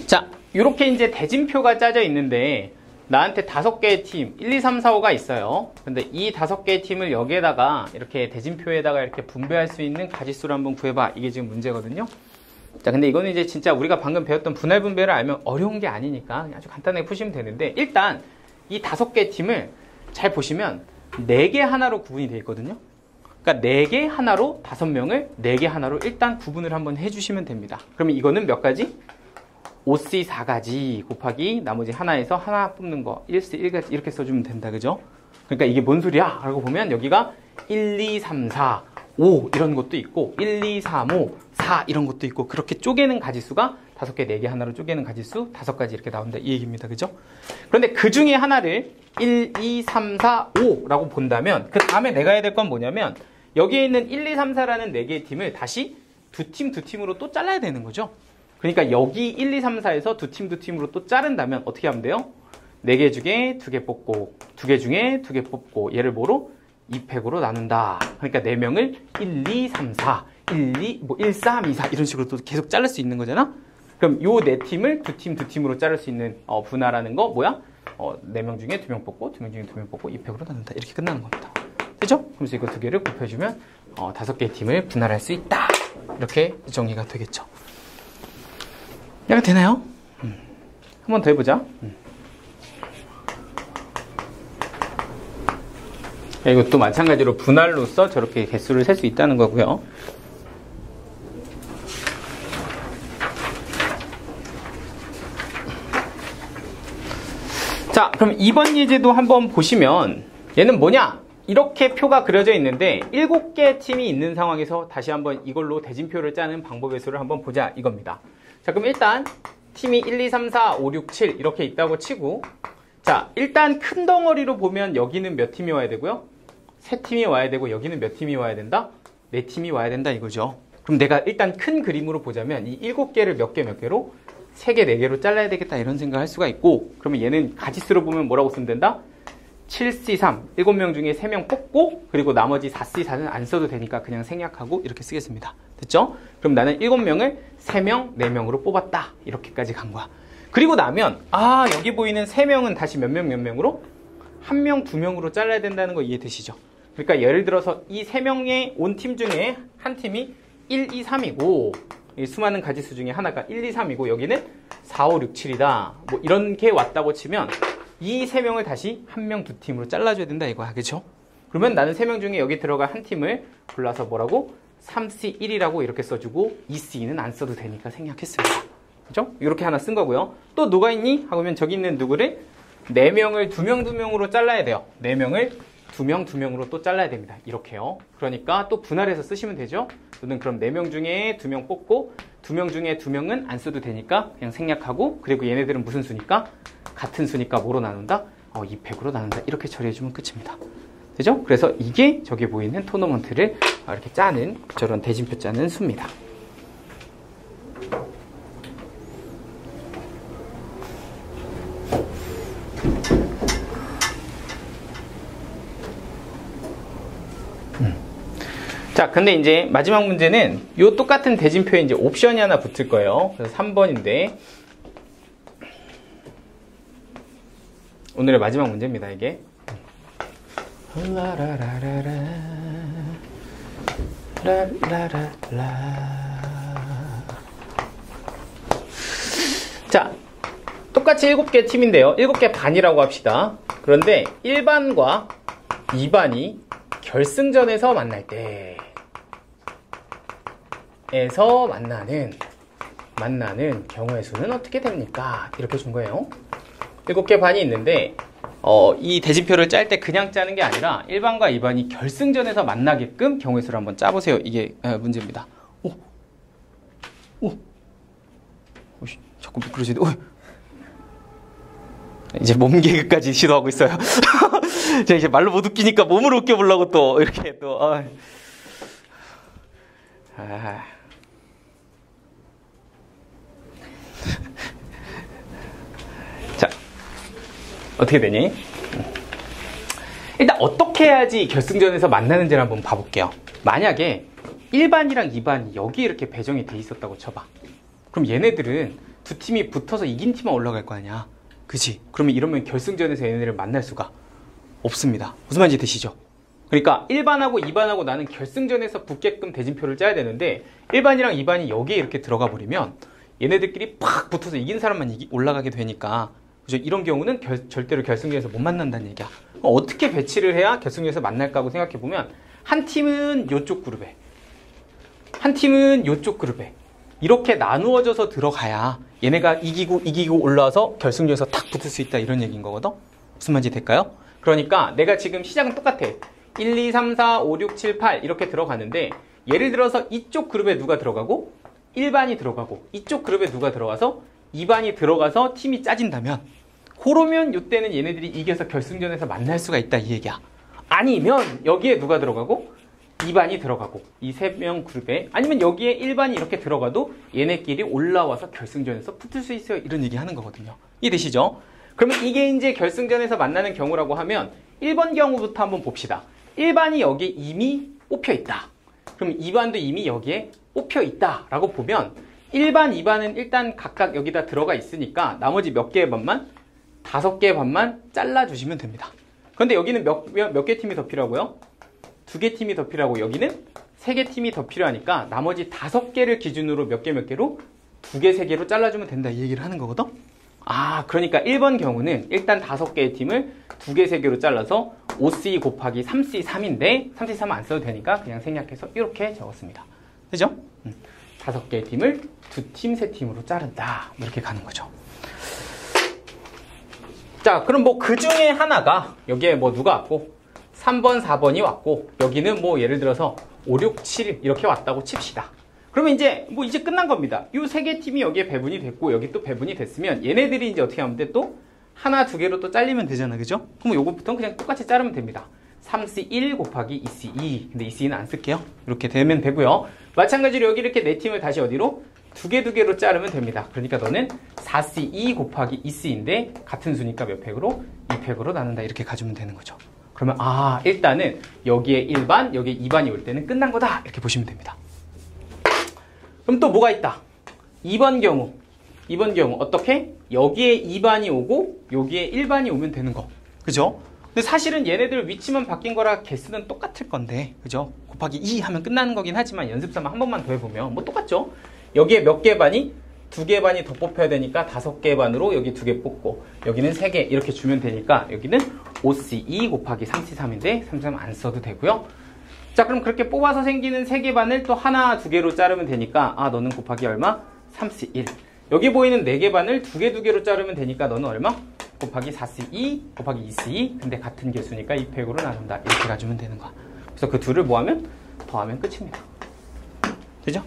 자, 이렇게 이제 대진표가 짜져 있는데 나한테 5개의 팀 1, 2, 3, 4, 5가 있어요. 근데 이 5개의 팀을 여기에다가 이렇게 대진표에다가 이렇게 분배할 수 있는 가짓수를 한번 구해봐. 이게 지금 문제거든요. 자, 근데 이거는 이제 진짜 우리가 방금 배웠던 분할 분배를 알면 어려운 게 아니니까 아주 간단하게 푸시면 되는데, 일단 이 5개의 팀을 잘 보시면 4개 하나로 구분이 되어 있거든요. 그러니까 4개 하나로 5명을 4개 하나로 일단 구분을 한번 해주시면 됩니다. 그러면 이거는 몇 가지? 5C 4가지 곱하기 나머지 하나에서 하나 뽑는 거 1C 1가지 이렇게 써주면 된다. 그죠? 그러니까 이게 뭔 소리야? 라고 보면 여기가 1, 2, 3, 4, 5 이런 것도 있고 1, 2, 3, 5, 4 이런 것도 있고, 그렇게 쪼개는 가지수가 5개, 4개 하나로 쪼개는 가지수 5가지 이렇게 나온다 이 얘기입니다. 그죠? 그런데 그 중에 하나를 1, 2, 3, 4, 5라고 본다면 그 다음에 내가 해야 될 건 뭐냐면 여기에 있는 1, 2, 3, 4라는 4개의 팀을 다시 두 팀으로 또 잘라야 되는 거죠. 그러니까 여기 1, 2, 3, 4에서 두 팀으로 또 자른다면 어떻게 하면 돼요? 4개 중에 2개 뽑고 2개 중에 2개 뽑고 얘를 뭐로? 2팩으로 나눈다. 그러니까 4명을 1, 2, 3, 4, 1, 2, 1, 3, 2, 4 이런 식으로 또 계속 자를 수 있는 거잖아? 그럼 요 4팀을 두 팀으로 자를 수 있는 분할하는 거 뭐야? 4명 중에 2명 뽑고 2명 중에 2명 뽑고 2팩으로 나눈다. 이렇게 끝나는 겁니다. 되죠? 그래서 이거 2개를 곱해주면 5개의 팀을 분할할 수 있다. 이렇게 정리가 되겠죠. 약간 되나요? 한 번 더 해보자. 이것도 마찬가지로 분할로서 저렇게 개수를 셀 수 있다는 거고요. 자, 그럼 이번 예제도 한번 보시면 얘는 뭐냐? 이렇게 표가 그려져 있는데 7개 팀이 있는 상황에서 다시 한번 이걸로 대진표를 짜는 방법의 수를 한번 보자 이겁니다. 자, 그럼 일단 팀이 1, 2, 3, 4, 5, 6, 7 이렇게 있다고 치고, 자, 일단 큰 덩어리로 보면 여기는 몇 팀이 와야 되고요? 3팀이 와야 되고, 여기는 몇 팀이 와야 된다? 4팀이 와야 된다 이거죠. 그럼 내가 일단 큰 그림으로 보자면 이 7개를 몇 개로? 3개, 4개로 잘라야 되겠다 이런 생각을 할 수가 있고, 그러면 얘는 가짓수로 보면 뭐라고 쓰면 된다? 7C3, 7명 중에 3명 뽑고, 그리고 나머지 4C4는 안 써도 되니까 그냥 생략하고 이렇게 쓰겠습니다. 됐죠? 그럼 나는 7명을 3명, 4명으로 뽑았다. 이렇게까지 간 거야. 그리고 나면 여기 보이는 3명은 다시 몇 명으로? 1명, 2명으로 잘라야 된다는 거 이해되시죠? 그러니까 예를 들어서 이 3명의 온 팀 중에 한 팀이 1, 2, 3이고 이 수많은 가지수 중에 하나가 1, 2, 3이고 여기는 4, 5, 6, 7이다. 뭐 이렇게 왔다고 치면 이 3명을 다시 1명, 2팀으로 잘라줘야 된다 이거야. 그죠? 그러면 나는 3명 중에 여기 들어갈 한 팀을 골라서 뭐라고? 3C1이라고 이렇게 써주고 2C는 안 써도 되니까 생략했습니다. 그죠? 이렇게 하나 쓴 거고요. 또 누가 있니? 하면 저기 있는 누구를 4명을 2명으로 잘라야 돼요. 4명을 2명으로 또 잘라야 됩니다. 이렇게요. 그러니까 또 분할해서 쓰시면 되죠. 또는 그럼 4명 중에 2명 뽑고 2명 중에 2명은 안 써도 되니까 그냥 생략하고, 그리고 얘네들은 무슨 수니까? 같은 수니까 뭐로 나눈다? 2팩으로 나눈다. 이렇게 처리해주면 끝입니다. 되죠? 그래서 이게 저기 보이는 토너먼트를 이렇게 짜는, 저런 대진표 짜는 수입니다. 자, 근데 이제 마지막 문제는 요 똑같은 대진표에 이제 옵션이 하나 붙을 거예요. 그래서 3번인데 오늘의 마지막 문제입니다, 이게. 자, 똑같이 7개 팀인데요. 7개 반이라고 합시다. 그런데 1반과 2반이 결승전에서 만날 때 에서 만나는 경우의 수는 어떻게 됩니까? 이렇게 준 거예요. 7개 반이 있는데 이 대진표를 짤 때 그냥 짜는 게 아니라 1반과 2반이 결승전에서 만나게끔 경우의 수를 한번 짜보세요. 이게 문제입니다. 자꾸 미끄러지네. 이제 몸 개그까지 시도하고 있어요. 제가 이제 말로 못 웃기니까 몸으로 웃겨보려고 또 이렇게 또 자, 어떻게 되니? 일단 어떻게 해야지 결승전에서 만나는지를 한번 봐볼게요. 만약에 1반이랑 2반이 여기 이렇게 배정이 돼 있었다고 쳐봐. 그럼 얘네들은 두 팀이 붙어서 이긴 팀만 올라갈 거 아니야. 그치? 그러면 이러면 결승전에서 얘네를 만날 수가 없습니다. 무슨 말인지 되시죠? 그러니까 1반하고 2반하고 나는 결승전에서 붙게끔 대진표를 짜야 되는데 1반이랑 2반이 여기에 이렇게 들어가 버리면 얘네들끼리 팍 붙어서 이긴 사람만 올라가게 되니까, 그죠? 이런 경우는 절대로 결승전에서 못 만난다는 얘기야. 어떻게 배치를 해야 결승전에서 만날까 하고 생각해보면 한 팀은 이쪽 그룹에, 한 팀은 이쪽 그룹에 이렇게 나누어져서 들어가야 얘네가 이기고 올라와서 결승전에서 탁 붙을 수 있다, 이런 얘기인 거거든. 무슨 말인지 될까요? 그러니까 내가 지금 시작은 똑같아. 1, 2, 3, 4, 5, 6, 7, 8 이렇게 들어가는데, 예를 들어서 이쪽 그룹에 누가 들어가고 1반이 들어가고 이쪽 그룹에 누가 들어가서 2반이 들어가서 팀이 짜진다면, 그러면 이때는 얘네들이 이겨서 결승전에서 만날 수가 있다, 이 얘기야. 아니면 여기에 누가 들어가고 2반이 들어가고 이 3명 그룹에, 아니면 여기에 1반이 이렇게 들어가도 얘네끼리 올라와서 결승전에서 붙을 수 있어요, 이런 얘기 하는 거거든요. 이해되시죠? 그러면 이게 이제 결승전에서 만나는 경우라고 하면 1번 경우부터 한번 봅시다. 1반이 여기에 이미 뽑혀 있다. 그럼 2반도 이미 여기에 뽑혀 있다 라고 보면 1반, 2반은 일단 각각 여기다 들어가 있으니까 나머지 몇 개의 반만? 5개의 반만 잘라주시면 됩니다. 그런데 여기는 몇 개 팀이 더 필요하고요? 2개 팀이 더 필요하고, 여기는 3개 팀이 더 필요하니까 나머지 5개를 기준으로 몇 개로? 2개, 3개로 잘라주면 된다, 이 얘기를 하는 거거든? 아, 그러니까 1번 경우는 일단 5개의 팀을 2개, 3개로 잘라서 5C 곱하기 3C 3인데 3C 3은 안 써도 되니까 그냥 생략해서 이렇게 적었습니다. 그죠? 5개의 팀을 2팀, 3팀으로 자른다, 이렇게 가는 거죠. 자, 그럼 뭐 그 중에 하나가 여기에 뭐 누가 왔고 3번, 4번이 왔고 여기는 뭐 예를 들어서 5, 6, 7 이렇게 왔다고 칩시다. 그러면 이제 뭐 이제 끝난 겁니다. 이 3개 팀이 여기에 배분이 됐고 여기 또 배분이 됐으면 얘네들이 이제 어떻게 하면 돼? 또 하나, 2개로 또 잘리면 되잖아, 그죠? 그럼 요거부터는 그냥 똑같이 자르면 됩니다. 3C1 곱하기 2C2. 근데 2C는 안 쓸게요. 이렇게 되면 되고요. 마찬가지로 여기 이렇게 4팀을 다시 어디로? 2개로 자르면 됩니다. 그러니까 너는 4C2 곱하기 2C인데 같은 수니까 몇 팩으로? 2팩으로 나눈다, 이렇게 가주면 되는 거죠. 그러면 아, 일단은 여기에 1반, 여기에 2반이 올 때는 끝난 거다, 이렇게 보시면 됩니다. 그럼 또 뭐가 있다? 2번 경우 어떻게? 여기에 2반이 오고 여기에 1반이 오면 되는 거, 그죠? 근데 사실은 얘네들 위치만 바뀐 거라 개수는 똑같을 건데, 그죠? 곱하기 2 하면 끝나는 거긴 하지만 연습삼아 한 번만 더 해보면 뭐 똑같죠? 여기에 몇 개 반이? 2개 반이 더 뽑혀야 되니까 5개 반으로 여기 2개 뽑고 여기는 3개 이렇게 주면 되니까 여기는 5C2 곱하기 3C3인데 3C3 안 써도 되고요. 자, 그럼 그렇게 뽑아서 생기는 3개 반을 또 하나, 2개로 자르면 되니까 아, 너는 곱하기 얼마? 3C1. 여기 보이는 4개 반을 2개로 자르면 되니까 너는 얼마? 곱하기 4C2 곱하기 2C2. 근데 같은 개수니까 2팩으로 나눈다, 이렇게 가주면 되는 거야. 그래서 그 둘을 뭐하면? 더하면 끝입니다. 되죠?